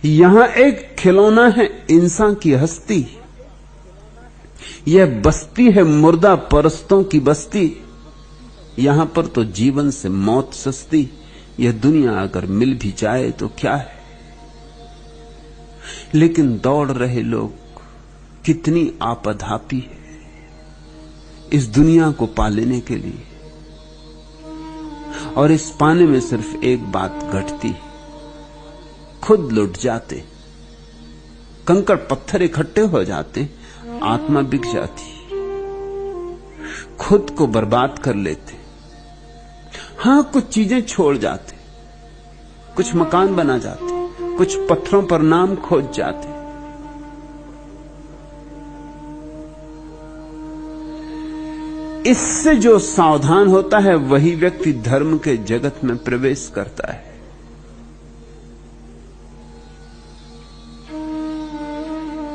यहां एक खिलौना है इंसान की हस्ती। यह बस्ती है मुर्दा परस्तों की बस्ती। यहां पर तो जीवन से मौत सस्ती। यह दुनिया अगर मिल भी जाए तो क्या है। लेकिन दौड़ रहे लोग कितनी आपधापी है इस दुनिया को पा लेने के लिए, और इस पाने में सिर्फ एक बात घटती, खुद लुट जाते, कंकड़ पत्थर इकट्ठे हो जाते, आत्मा बिक जाती, खुद को बर्बाद कर लेते। हां, कुछ चीजें छोड़ जाते, कुछ मकान बना जाते, कुछ पत्थरों पर नाम खोज जाते। इससे जो सावधान होता है वही व्यक्ति धर्म के जगत में प्रवेश करता है।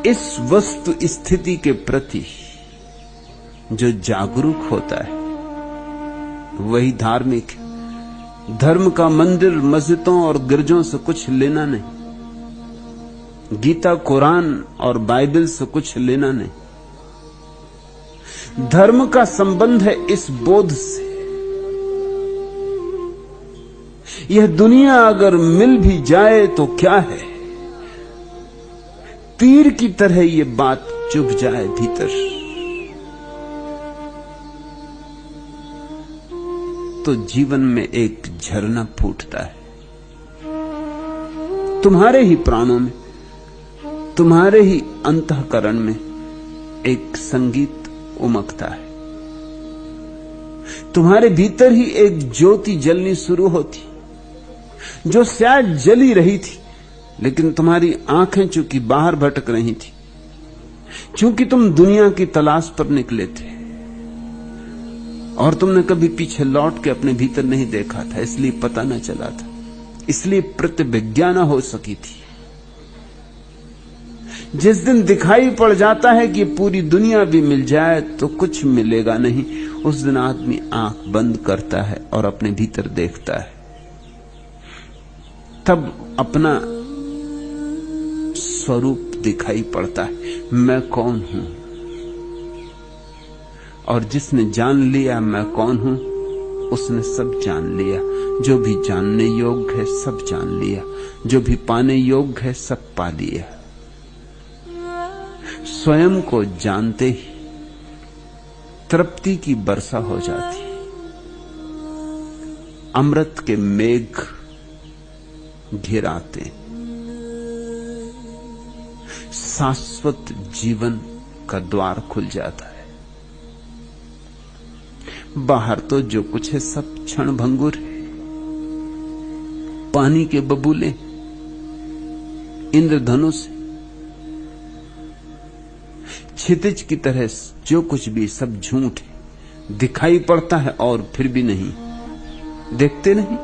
इस वस्तु स्थिति के प्रति जो जागरूक होता है वही धार्मिक है। धर्म का मंदिर मस्जिदों और गिरजों से कुछ लेना नहीं, गीता कुरान और बाइबल से कुछ लेना नहीं। धर्म का संबंध है इस बोध से, यह दुनिया अगर मिल भी जाए तो क्या है। तीर की तरह यह बात चुभ जाए भीतर तो जीवन में एक झरना फूटता है। तुम्हारे ही प्राणों में, तुम्हारे ही अंतःकरण में एक संगीत उमकता है। तुम्हारे भीतर ही एक ज्योति जलनी शुरू होती, जो शायद जली रही थी, लेकिन तुम्हारी आंखें चूंकि बाहर भटक रही थी, चूंकि तुम दुनिया की तलाश पर निकले थे और तुमने कभी पीछे लौट के अपने भीतर नहीं देखा था, इसलिए पता न चला था, इसलिए प्रतिविज्ञा न हो सकी थी। जिस दिन दिखाई पड़ जाता है कि पूरी दुनिया भी मिल जाए तो कुछ मिलेगा नहीं, उस दिन आदमी आंख बंद करता है और अपने भीतर देखता है। तब अपना स्वरूप दिखाई पड़ता है, मैं कौन हूं। और जिसने जान लिया मैं कौन हूं, उसने सब जान लिया। जो भी जानने योग्य है सब जान लिया, जो भी पाने योग्य है सब पा लिया। स्वयं को जानते ही तृप्ति की वर्षा हो जाती, अमृत के मेघ घिर आते, शाश्वत जीवन का द्वार खुल जाता है। बाहर तो जो कुछ है सब क्षण भंगुर है, पानी के बबूले, इंद्रधनुष, क्षितिज की तरह जो कुछ भी सब झूठ है। दिखाई पड़ता है और फिर भी नहीं, देखते नहीं।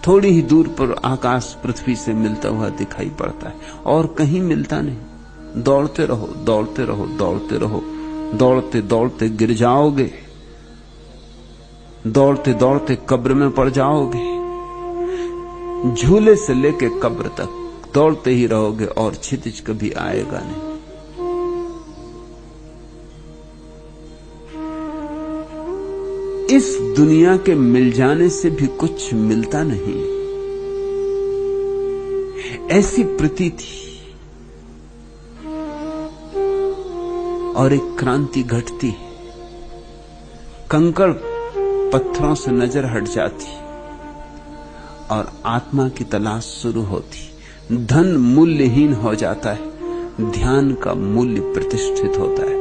थोड़ी ही दूर पर आकाश पृथ्वी से मिलता हुआ दिखाई पड़ता है और कहीं मिलता नहीं। दौड़ते रहो, दौड़ते रहो, दौड़ते रहो, दौड़ते दौड़ते गिर जाओगे, दौड़ते दौड़ते कब्र में पड़ जाओगे। झूले से लेके कब्र तक दौड़ते ही रहोगे और क्षितिज कभी आएगा नहीं। इस दुनिया के मिल जाने से भी कुछ मिलता नहीं, ऐसी प्रतीति। और एक क्रांति घटती, कंकड़ पत्थरों से नजर हट जाती और आत्मा की तलाश शुरू होती। धन मूल्यहीन हो जाता है, ध्यान का मूल्य प्रतिष्ठित होता है।